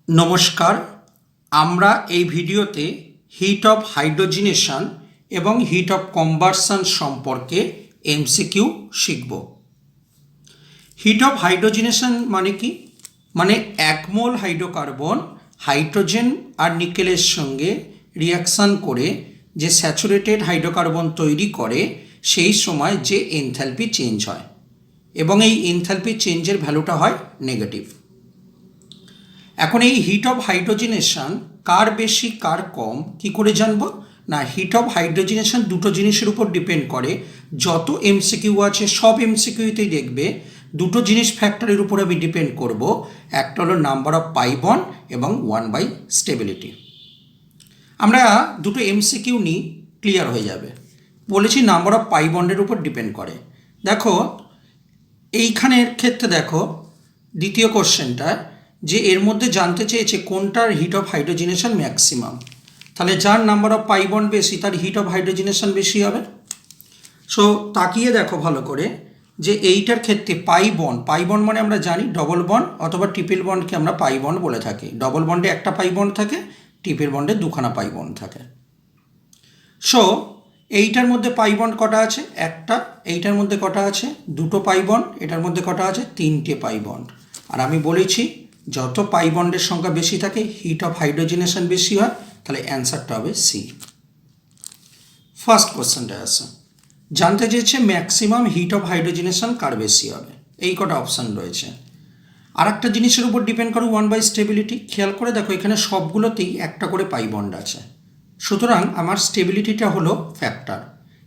নমস্কার, আমরা এই ভিডিওতে হিট অফ হাইড্রোজিনেশন এবং হিট অফ কনভার্সন সম্পর্কে এমসিকিউ শিখব। হিট অফ হাইড্রোজিনেশন মানে কি? মানে এক মোল হাইড্রোকার্বন হাইড্রোজেন আর নিকেলের সঙ্গে রিয়াকশান করে যে স্যাচুরেটেড হাইড্রোকার্বন তৈরি করে সেই সময় যে এনথালপি চেঞ্জ হয় এবং এই এনথালপি চেঞ্জের ভ্যালুটা হয় নেগেটিভ। এখন এই হিট অফ হাইড্রোজিনেশন কার বেশি কার কম কি করে জানবো? না, হিট অফ হাইড্রোজিনেশন দুটো জিনিসের উপর ডিপেন্ড করে। যত এমসিকিউ আছে সব এমসিকিউতেই দেখবে দুটো জিনিস ফ্যাক্টরের উপর আমি ডিপেন্ড করব। একটা হলো নাম্বার অফ পাই বন্ড এবং 1/, স্টেবিলিটি। আমরা দুটো এমসিকিউ নিই, ক্লিয়ার হয়ে যাবে। বলেছি নাম্বার অফ পাই বন্ডের উপর ডিপেন্ড করে। দেখো এইখানের ক্ষেত্রে দেখো দ্বিতীয় কোশ্চেনটা যে এর মধ্যে জানতে চেয়েছে কোনটার হিট অফ হাইড্রোজিনেশন ম্যাক্সিমাম। তাহলে যার নাম্বার অফ পাই বন্ড বেশি তার হিট অফ হাইড্রোজিনেশন বেশি হবে। সো তাকিয়ে দেখো ভালো করে যে এইটার ক্ষেত্রে পাই বন্ড মানে আমরা জানি ডবল বন্ড অথবা ট্রিপল বন্ডকে আমরা পাই বন্ড বলে থাকি। ডবল বন্ডে একটা পাই বন্ড থাকে, ট্রিপল বন্ডে দুখানা পাই বন্ড থাকে। সো এইটার মধ্যে পাই বন্ড কটা আছে? একটা। এইটার মধ্যে কটা আছে? দুটো পাই বন্ড। এটার মধ্যে কটা আছে? তিনটে পাই বন্ড। আর আমি বলেছি যত পাই বন্ডের সংখ্যা বেশি থাকে হিট অফ হাইড্রোজিনেশন বেশি হয়। তাহলে অ্যান্সারটা হবে সি। ফার্স্ট কোশ্চেনটা আছে, জানতে চেয়েছে ম্যাক্সিমাম হিট অফ হাইড্রোজিনেশন কার বেশি হবে। এই কটা অপশান রয়েছে। আর একটা জিনিসের উপর ডিপেন্ড করে 1/, স্টেবিলিটি। খেয়াল করে দেখো এখানে সবগুলোতেই একটা করে পাই বন্ড আছে, সুতরাং আমার স্টেবিলিটিটা হলো ফ্যাক্টর।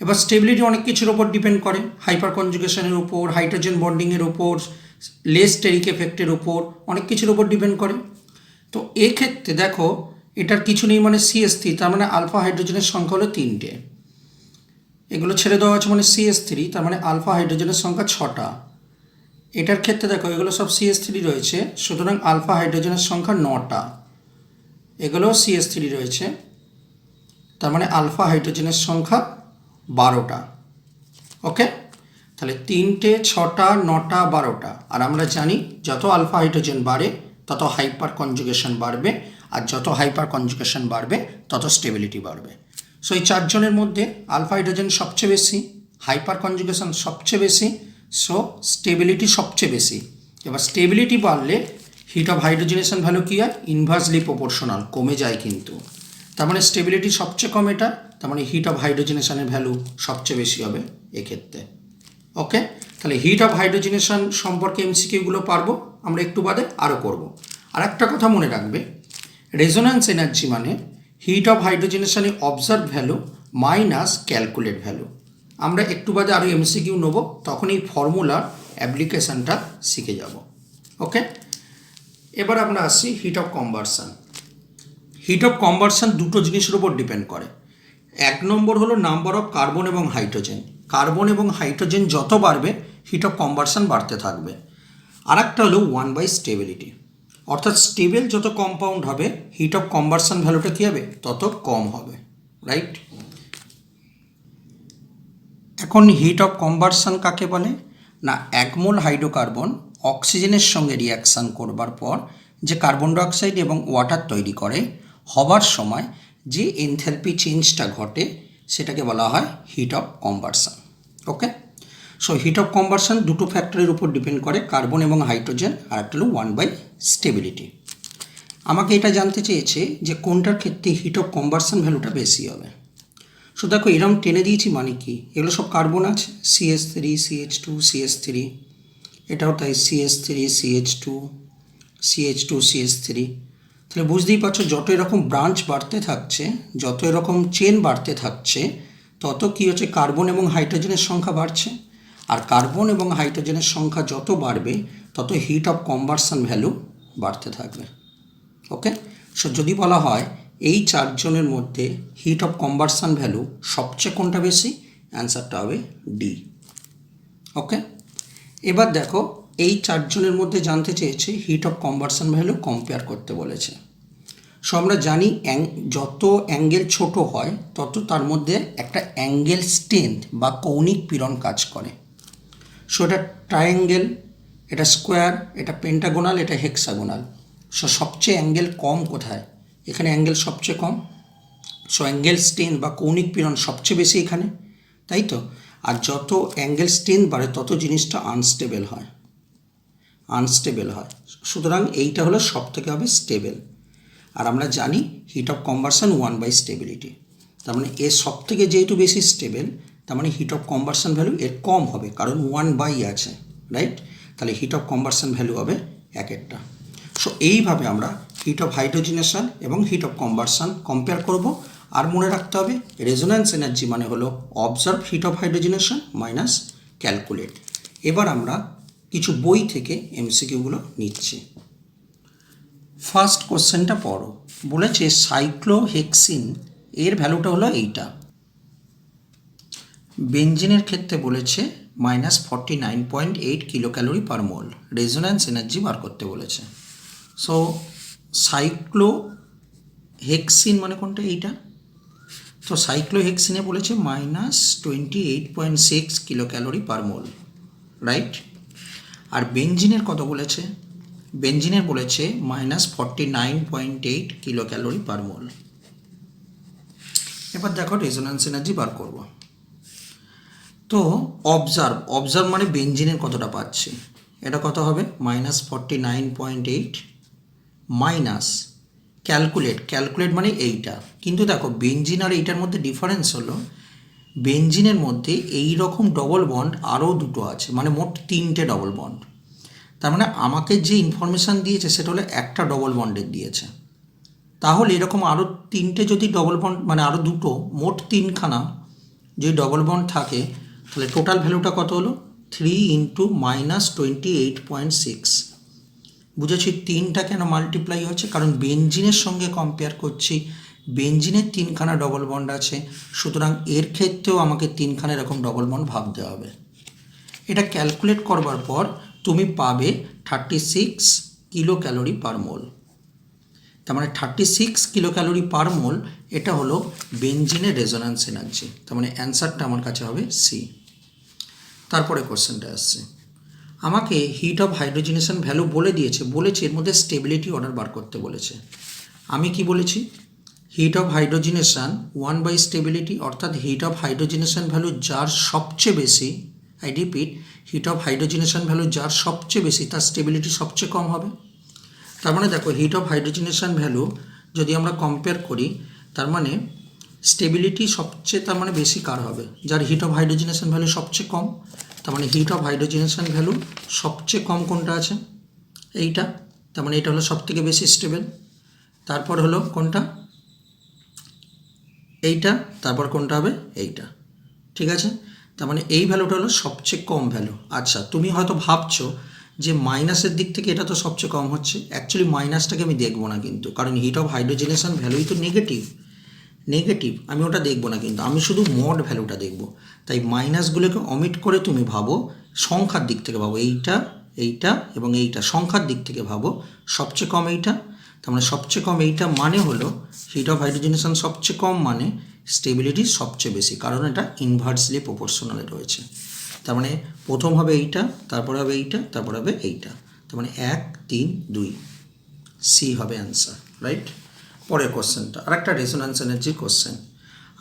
এবার স্টেবিলিটি অনেক কিছুর উপর ডিপেন্ড করে, হাইপার কনজুগেশনের উপর, হাইড্রোজেন বন্ডিংয়ের উপর, লেস স্টেরিক এফেক্টের উপর, অনেক কিছুর উপর ডিপেন্ড করে। তো এক্ষেত্রে দেখো এটার কিছু নেই মানে CH3, তার মানে আলফা হাইড্রোজেনের সংখ্যা হলো 3টে। এগুলো ছেড়ে দেওয়া আছে মানে CH3, তার মানে আলফা হাইড্রোজেনের সংখ্যা 6টা। এটার ক্ষেত্রে দেখো এগুলো সব CH3 রয়েছে, সুতরাং আলফা হাইড্রোজেনের সংখ্যা 9টা। এগুলো CH3 রয়েছে, তার মানে আলফা হাইড্রোজেনের সংখ্যা 12টা। ওকে, তাহলে 3টে, 6টা, 9টা, 12টা। আর আমরা জানি যত আলফা হাইড্রোজেন বাড়ে তত হাইপার কনজুগেশন বাড়বে, আর যত হাইপার কনজুগেশন বাড়বে তত স্টেবিলিটি বাড়বে। সো এই চারজনের মধ্যে আলফা হাইড্রোজেন সবচেয়ে বেশি, হাইপার কনজুগেশন সবচেয়ে বেশি, সো স্টেবিলিটি সবচেয়ে বেশি। এবার স্টেবিলিটি বাড়লে হিট অফ হাইড্রোজেনেশন ভ্যালু কী হয়? ইনভার্সলি প্রপোর্শনাল, কমে যায় কিন্তু। তার মানে স্টেবিলিটি সবচেয়ে কম এটা, তার মানে হিট অফ হাইড্রোজেনেশনের ভ্যালু সবচেয়ে বেশি হবে এক্ষেত্রে। ওকে, তাহলে হিট অফ হাইড্রোজেনেশন সম্পর্কে এমসিকিউগুলো পারবো আমরা একটু বাদে আরও করব। আর একটা কথা মনে রাখবে, রেজোন্যান্স এনার্জি মানে হিট অফ হাইড্রোজেনেশনের observe value minus calculate value. আমরা একটু বাদে আরও এমসিকিউ নেব, তখন এই ফর্মুলার অ্যাপ্লিকেশানটা শিখে যাব। ওকে, এবার আমরা আসছি heat of conversion. Heat of conversion দুটো জিনিসের উপর ডিপেন্ড করে। এক নম্বর হলো নাম্বার অফ কার্বন এবং হাইড্রোজেন। কার্বন এবং হাইড্রোজেন যত বাড়বে হিট অফ কনভার্সন বাড়তে থাকবে। আর একটা হলো 1/, স্টেবিলিটি। অর্থাৎ স্টেবল যত কম্পাউন্ড হবে হিট অফ কনভার্সন ভ্যালুটা কী হবে? তত কম হবে, রাইট? এখন হিট অফ কনভার্সন কাকে বলে? না, এক মোল হাইড্রোকার্বন অক্সিজেনের সঙ্গে রিয়াকশান করবার পর যে কার্বন ডাইঅক্সাইড এবং ওয়াটার তৈরি করে, হবার সময় যে এনথালপি চেঞ্জটা ঘটে সেটাকে বলা হয় heat of conversion. Okay, so heat of conversion দুটো ফ্যাক্টরের উপর ডিপেন্ড করে, কার্বন এবং হাইড্রোজেন, আর একটা হলো 1/, স্টেবিলিটি। আমাকে এটা জানতে চেয়েছে যে কোনটার ক্ষেত্রে হিট অফ কনভার্সন ভ্যালুটা বেশি হবে। সো দেখো এরকম টেনে দিয়েছি মানে কি, এগুলো সব কার্বন আছে, CH3, CH2, CH3, এটাও তাই CH3, CH2, CH2, CH3। তাহলে বুঝতেই পারছো যত এরকম ব্রাঞ্চ বাড়তে থাকছে, যত এরকম চেন বাড়তে থাকছে, তত কী হচ্ছে? কার্বন এবং হাইড্রোজেনের সংখ্যা বাড়ছে। আর কার্বন এবং হাইড্রোজেনের সংখ্যা যত বাড়বে তত হিট অফ কনভার্সন ভ্যালু বাড়তে থাকবে। ওকে, সো যদি বলা হয় এই চারজনের মধ্যে হিট অফ কনভার্সন ভ্যালু সবচেয়ে কোনটা বেশি, অ্যান্সারটা হবে ডি। ওকে, এবার দেখো এই চারজনের মধ্যে জানতে চেয়েছে heat of conversion value compare করতে বলেছে। সো আমরা জানি যত অ্যাঙ্গেল ছোট হয় তত তার মধ্যে একটা অ্যাঙ্গেল স্ট্রেংথ বা কৌণিক পীড়ন কাজ করে। সো এটা ট্রায়াঙ্গেল, এটা স্কোয়ার, এটা পেন্টাগোনাল, এটা হেক্সাগোনাল। সো সবচেয়ে অ্যাঙ্গেল কম কোথায়? এখানে অ্যাঙ্গেল সবচেয়ে কম। সো অ্যাঙ্গেল স্ট্রেন বা কৌণিক পীড়ন সবচেয়ে বেশি এখানে, তাই তো? আর যত অ্যাঙ্গেল স্ট্রেন বাড়ে তত জিনিসটা আনস্টেবল হয়। সুতরাং এইটা হলো সব থেকে হবে স্টেবল। আর আমরা জানি হিট অফ কনভার্সন 1/স্টেবিলিটি। তার মানে এর সব থেকে যেহেতু বেশি স্টেবল, তার মানে হিট অফ কনভার্সন ভ্যালু এর কম হবে, কারণ 1/, আছে, রাইট? তাহলে হিট অফ কনভার্সন ভ্যালু হবে এক একটা। সো এইভাবে আমরা হিট অফ হাইড্রোজেনেশন এবং হিট অফ কনভার্সন কম্পেয়ার করব। আর মনে রাখতে হবে রেজোন্যান্স এনার্জি মানে হলো observe heat of hydrogenation minus calculate. এবার আমরা কিছু বই থেকে এমসিকিউগুলো নিচ্ছি। ফার্স্ট কোশ্চেনটা পড়ো। বলেছে সাইক্লোহেক্সিন এর ভ্যালুটা হলো এইটা। বেঞ্জিনের ক্ষেত্রে বলেছে -49.8 কিলো ক্যালোরি পার মোল। রেজোন্যান্স এনার্জি বার করতে বলেছে। সো সাইক্লোহেক্সিন মানে কোনটা? এইটা। তো সাইক্লোহেক্সিনে বলেছে -28.6 কিলো ক্যালোরি পার মোল, রাইট? আর বেঞ্জিনের কত বলেছে? বেঞ্জিনের বলেছে -49.8 কিলো ক্যালোরি পার মোল। এবার দেখো রেজোন্যান্স এনার্জি বার করব। তো অবজার্ভ মানে বেঞ্জিনের কতটা পাচ্ছি, এটা কত হবে? -49.8 মাইনাস ক্যালকুলেট মানে এইটা। কিন্তু দেখো বেঞ্জিন আর এইটার মধ্যে ডিফারেন্স হলো বেঞ্জিনের মধ্যে এই রকম ডবল বন্ড আরও দুটো আছে, মানে মোট 3টে ডবল বন্ড। তার মানে আমাকে যে ইনফরমেশান দিয়েছে সেটা হলো একটা ডবল বন্ডের দিয়েছে। তাহলে এরকম আরও 3টে যদি ডবল বন্ড, মানে আরও দুটো, মোট 3খানা যদি ডবল বন্ড থাকে, তাহলে টোটাল ভ্যালুটা কত হলো? 3 × -28.6। বুঝেছি 3টা কেন মাল্টিপ্লাই হচ্ছে? কারণ বেঞ্জিনের সঙ্গে কম্পেয়ার করছি, বেঞ্জিনের 3খানা ডবল বন্ড আছে, সুতরাং এর ক্ষেত্রেও আমাকে 3খানা এরকম ডবল বন্ড ভাবতে হবে। এটা ক্যালকুলেট করবার পর তুমি পাবে 36 কিলো ক্যালোরি পার মোল। তার মানে 36 কিলো ক্যালোরি পার মোল, এটা হলো বেঞ্জিনের রেজোন্যান্স এনার্জি। তার মানে অ্যান্সারটা আমার কাছে হবে সি। তারপরে কোশ্চেনটা আসছে, আমাকে হিট অফ হাইড্রোজেনেশন ভ্যালু বলে বলেছে এর মধ্যে স্টেবিলিটি অর্ডার বার করতে বলেছে। আমি কি বলেছি? হিট অফ হাইড্রোজেনেশন 1/স্টেবিলিটি, অর্থাৎ হিট অফ হাইড্রোজেনেশন ভ্যালু যার সবচেয়ে বেশি, I repeat, heat of hydrogenation value যার সবচেয়ে বেশি তার স্টেবিলিটি সবচেয়ে কম হবে। তার মানে দেখো হিট অফ হাইড্রোজেনেশন ভ্যালু যদি আমরা কম্পেয়ার করি, তার মানে স্টেবিলিটি সবচেয়ে তার মানে বেশি কার হবে? যার হিট অফ হাইড্রোজেনেশন ভ্যালু সবচেয়ে কম। তার মানে হিট অফ হাইড্রোজেনেশন ভ্যালু সবচেয়ে কম কোনটা আছে? এইটা। তার মানে এটা হলো সবথেকে বেশি স্টেবল। তারপর হলো কোনটা? এইটা। তারপর কোনটা হবে? এইটা। ঠিক আছে? তার মানে এই ভ্যালুটা হলো সবচেয়ে কম ভ্যালু। আচ্ছা, তুমি হয়তো ভাবছো যে মাইনাসের দিক থেকে এটা তো সবচেয়ে কম হচ্ছে। অ্যাকচুয়ালি মাইনাসটাকে আমি দেখবো না কিন্তু, কারণ হিট অফ হাইড্রোজেনেশন ভ্যালুই তো নেগেটিভ, আমি ওটা দেখবো না কিন্তু, আমি শুধু মড ভ্যালুটা দেখবো। তাই মাইনাসগুলোকে অমিট করে তুমি ভাবো সংখ্যার দিক থেকে ভাবো, এইটা, এইটা এবং এইটা, সংখ্যার দিক থেকে ভাবো সবচেয়ে কম এইটা। তার মানে সবচেয়ে কম এইটা মানে হলো হিট অফ হাইড্রোজেনেশন সবচেয়ে কম মানে স্টেবিলিটি সবচেয়ে বেশি, কারণ এটা ইনভার্সলি প্রপোর্শনালে রয়েছে। তার মানে প্রথম হবে এইটা, তারপরে হবে এইটা, তারপরে হবে এইটা। তার মানে 1, 3, 2 সি হবে অ্যান্সার, রাইট? পরের কোশ্চেনটা আরেকটা রেজোন্যান্স এনার্জির কোশ্চেন।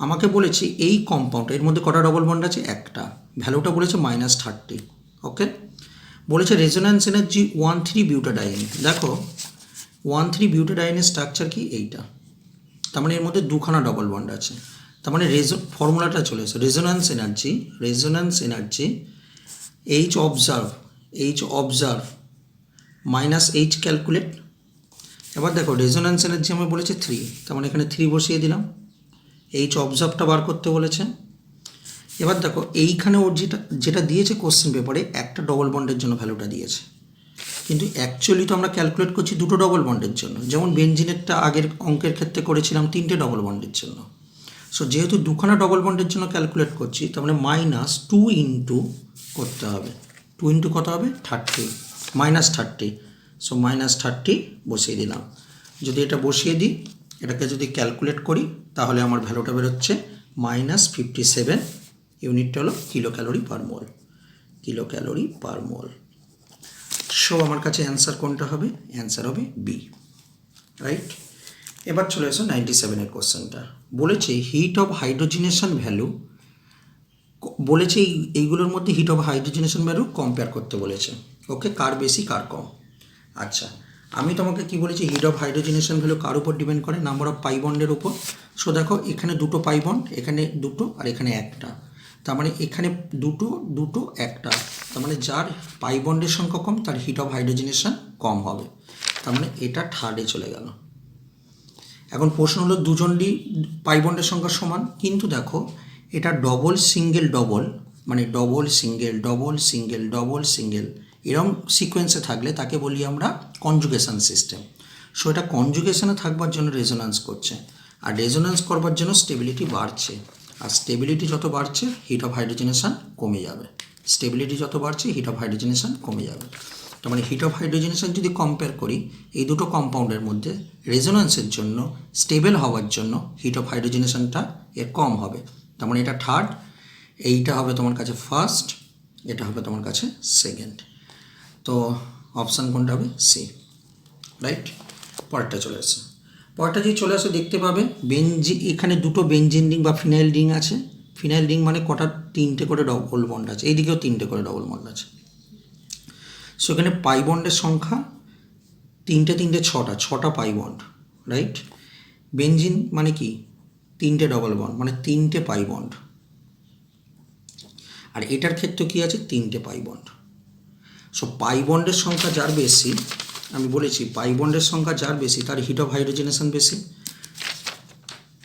আমাকে বলেছি এই কম্পাউন্ড এর মধ্যে কটা ডবল বন্ড আছে? একটা। ভ্যালুটা বলেছে -30। ওকে, বলেছে রেজোন্যান্স এনার্জি 1,3-বিউটাডাইন। দেখো 1,3-বিউটাডাইনের স্ট্রাকচার কি? এইটা। তার মানে এর মধ্যে দুখানা ডবল বন্ড আছে। তার মানে ফর্মুলাটা চলে এসে resonance energy H observe minus H calculate. এবার দেখো রেজোন্যান্স এনার্জি আমি বলেছে 3, তার মানে এখানে 3 বসিয়ে দিলাম। এইচ অবজার্ভটা বার করতে বলেছে। এবার দেখো এইখানে ওর যেটা দিয়েছে কোশ্চেন পেপারে, একটা ডবল বন্ডের জন্য ভ্যালুটা দিয়েছে, কিন্তু অ্যাকচুয়ালি তো আমরা ক্যালকুলেট করছি দুটো ডবল বন্ডের জন্য, যেমন বেঞ্জিনেরটা আগের অঙ্কের ক্ষেত্রে করেছিলাম 3টে ডবল বন্ডের জন্য। সো যেহেতু দুখানা ডবল বন্ডের জন্য ক্যালকুলেট করছি, তার মানে -2 ইন্টু করতে হবে। 2 ইন্টু কত হবে? 30, -30। সো -30 বসিয়ে দিলাম। যদি এটা বসিয়ে দিই, এটাকে যদি ক্যালকুলেট করি, তাহলে আমার ভ্যালুটা বেরোচ্ছে -57। ইউনিটটা হলো কিলো ক্যালোরি পার মোল। সো আমার কাছে অ্যান্সার কোনটা হবে? অ্যান্সার হবে বি, রাইট। এবার চলে এসো 97-এর কোশ্চেনটা। বলেছে হিট অফ হাইড্রোজেনেশন ভ্যালু, বলেছে এইগুলোর মধ্যে heat of hydrogenation value compare করতে বলেছে। ওকে, কার বেশি কার কম। আচ্ছা, আমি তোমাকে কি বলেছি, হিট অফ হাইড্রোজেনেশন ভ্যালু কার উপর ডিপেন্ড করে? নাম্বার অফ পাই বন্ডের উপর। সো দেখো এখানে দুটো পাই বন্ড, এখানে দুটো আর এখানে একটা, তার মানে এখানে দুটো দুটো একটা, তার মানে যার পাই বন্ডের সংখ্যা কম তার হিট অফ হাইড্রোজেনেশন কম হবে, তার মানে এটা থার্ডে চলে গেল। এখন প্রশ্ন হলো দুজনই পাই বন্ডের সংখ্যা সমান, কিন্তু দেখো এটা ডবল সিঙ্গেল ডবল, মানে double single double single double single এরকম সিকোয়েন্সে থাকলে তাকে বলি আমরা কনজুগেশন সিস্টেম। সো এটা কনজুগেশনে থাকবার জন্য রেজোন্যান্স করছে, আর রেজোন্যান্স করবার জন্য স্টেবিলিটি বাড়ছে, আর স্টেবিলিটি যত বাড়ছে হিট অফ হাইড্রোজেনেশন কমে যাবে। স্টেবিলিটি যত বাড়ছে হিট অফ হাইড্রোজেনেশন কমে যাবে। তার মানে হিট অফ হাইড্রোজেনেশন যদি কম্পেয়ার করি এই দুটো কম্পাউন্ডের মধ্যে, রেজোন্যান্সের জন্য স্টেবল হওয়ার জন্য হিট অফ হাইড্রোজেনেশনটা এর কম হবে। তার মানে এটা থার্ড, এইটা হবে তোমার কাছে ফার্স্ট, এটা হবে তোমার কাছে সেকেন্ড। তো অপশান কোনটা হবে? C, right. পরেরটা চলে আসে, পরেরটা যদি চলে আসে দেখতে পাবে এখানে দুটো বেনজিন রিং বা ফিনাইল রিং আছে। ফিনাইল রিং মানে কটা? তিনটে করে ডবল বন্ড আছে, এইদিকেও তিনটে করে ডবল বন্ড আছে। সো এখানে পাই বন্ডের সংখ্যা তিনটে তিনটে ছটা পাই বন্ড, রাইট। বেনজিন মানে কি? তিনটে ডবল বন্ড, মানে তিনটে পাই বন্ড, আর এটার ক্ষেত্রে কি আছে? তিনটে পাই বন্ড। সো পাই বন্ডের সংখ্যা যার বেশি, আমি বলেছি পাই বন্ডের সংখ্যা যার বেশি তার হিট অফ হাইড্রোজেনেশন বেশি।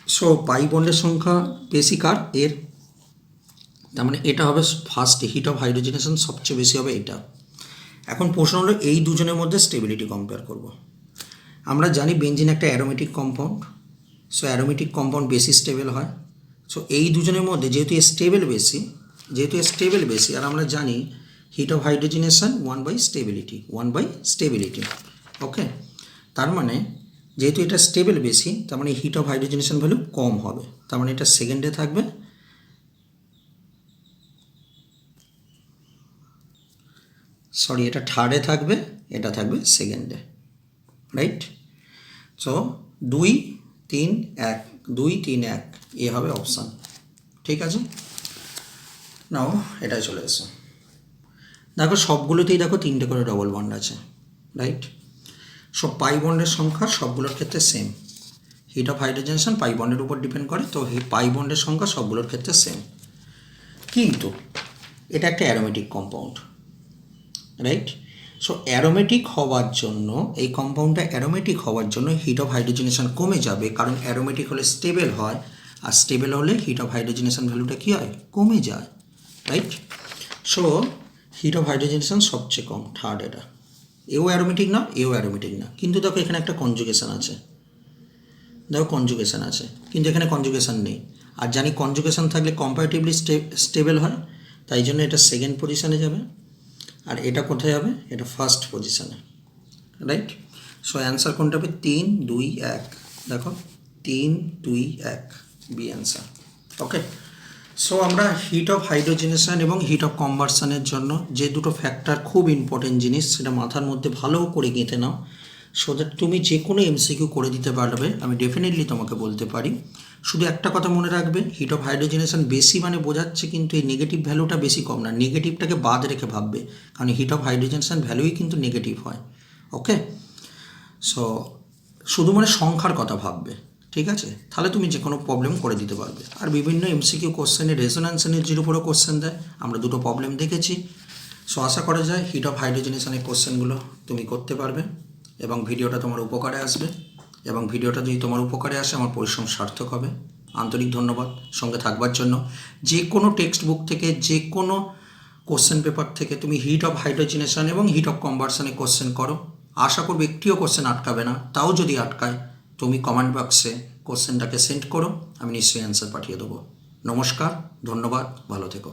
সো পাই বন্ডের সংখ্যা বেশি কার? এর, তার মানে এটা হবে ফার্স্টে, হিট অফ হাইড্রোজেনেশন সবচেয়ে বেশি হবে এটা। এখন প্রশ্ন হলো এই দুজনের মধ্যে স্টেবিলিটি কম্পেয়ার করব। আমরা জানি বেনজিন একটা aromatic compound, so aromatic compound বেশি স্টেবল হয়। সো এই দুজনের মধ্যে যেহেতু স্টেবল বেশি, আর আমরা জানি হিট অফ হাইড্রোজেনেশন 1/স্টেবিলিটি, ওকে। তার মানে যেহেতু এটা স্টেবল বেশি, তার মানে হিট অফ হাইড্রোজেনেশন ভ্যালু কম হবে, তার মানে এটা সেকেন্ডে থাকবে। সরি, এটা থার্ডে থাকবে, এটা থাকবে সেকেন্ডে, রাইট। সো 2, 3, 1, 2, 3, 1 এ হবে অপশান, ঠিক আছে। নাও এটাই চলে এসো, দেখো সবগুলোতেই দেখো তিনটে করে ডবল বন্ড আছে, রাইট। সব পাই বন্ডের সংখ্যা সবগুলোর ক্ষেত্রে সেম, হিট অফ হাইড্রোজেনেশন পাই বন্ডের উপর ডিপেন্ড করে, তো পাই বন্ডের সংখ্যা সবগুলোর ক্ষেত্রে সেম। কিন্তু এটা একটা aromatic compound, right. So aromatic হওয়ার জন্য, এই কম্পাউন্ডটা অ্যারোমেটিক হওয়ার জন্য হিট অফ হাইড্রোজেনেশন কমে যাবে, কারণ অ্যারোমেটিক হলে স্টেবল হয়, আর স্টেবল হলে হিট অফ হাইড্রোজেনেশন ভ্যালুটা কী হয়? কমে যায়, right. So heat of hydrogenation সবচেয়ে কম, থার্ড এটা। এও অ্যারোমেটিক না, এও অ্যারোমেটিক না, কিন্তু দেখো এখানে একটা কনজুগেশন আছে, কিন্তু এখানে কনজুগেশন নেই। আর জানি কনজুগেশন থাকলে কম্পারেটিভলি স্টেবল হয়, তাই জন্য এটা সেকেন্ড পজিশনে যাবে, আর এটা কোথায় যাবে? এটা ফার্স্ট পজিশনে, রাইট। সো অ্যান্সার কোনটা হবে? 3, 2, 1, দেখো 3, 2, 1 বি অ্যান্সার, ওকে। সো আমরা হিট অফ হাইড্রোজেনেশন এবং হিট অফ কম্বারশনের জন্য যে দুটো ফ্যাক্টর খুব ইম্পর্টেন্ট জিনিস, সেটা মাথার মধ্যে ভালো করে গেঁথে নাও, সো দ্যাট তুমি যে কোনো এমসিকিউ করে দিতে পারবে, আমি ডেফিনেটলি তোমাকে বলতে পারি। শুধু একটা কথা মনে রাখবে, হিট অফ হাইড্রোজেনেশন বেশি মানে বোঝাচ্ছে কিন্তু এই নেগেটিভ ভ্যালুটা বেশি কম না, নেগেটিভটাকে বাদ রেখে ভাববে, কারণ হিট অফ হাইড্রোজেনেশন ভ্যালুই কিন্তু নেগেটিভ হয়, ওকে। সো শুধু মানে সংখ্যার কথা ভাববে, ঠিক আছে, তাহলে তুমি যে কোনো প্রবলেম করে দিতে পারবে। আর বিভিন্ন এমসিকিউ কোশ্চেনে রেজোন্যান্স এনার্জির উপরেও কোশ্চেন দেয়, আমরা দুটো প্রবলেম দেখেছি। সো আশা করা যায় হিট অফ হাইড্রোজেনেশনের কোশ্চেনগুলো তুমি করতে পারবে এবং ভিডিওটা তোমার উপকারে আসবে, এবং ভিডিওটা যদি তোমার উপকারে আসে আমার পরিশ্রম সার্থক হবে। আন্তরিক ধন্যবাদ সঙ্গে থাকবার জন্য। যে কোনো টেক্সট বুক থেকে, যে কোনো কোশ্চেন পেপার থেকে তুমি হিট অফ হাইড্রোজেনেশন এবং হিট অফ কম্বারশনে কোশ্চেন করো, আশা করব একটিও কোশ্চেন আটকাবে না। তাও যদি আটকায় তুমি কমেন্ট বক্সে কোশ্চেনটাকে সেন্ড করো, আমি নিশ্চয়ই অ্যান্সার পাঠিয়ে দেবো। নমস্কার, ধন্যবাদ, ভালো থেকো।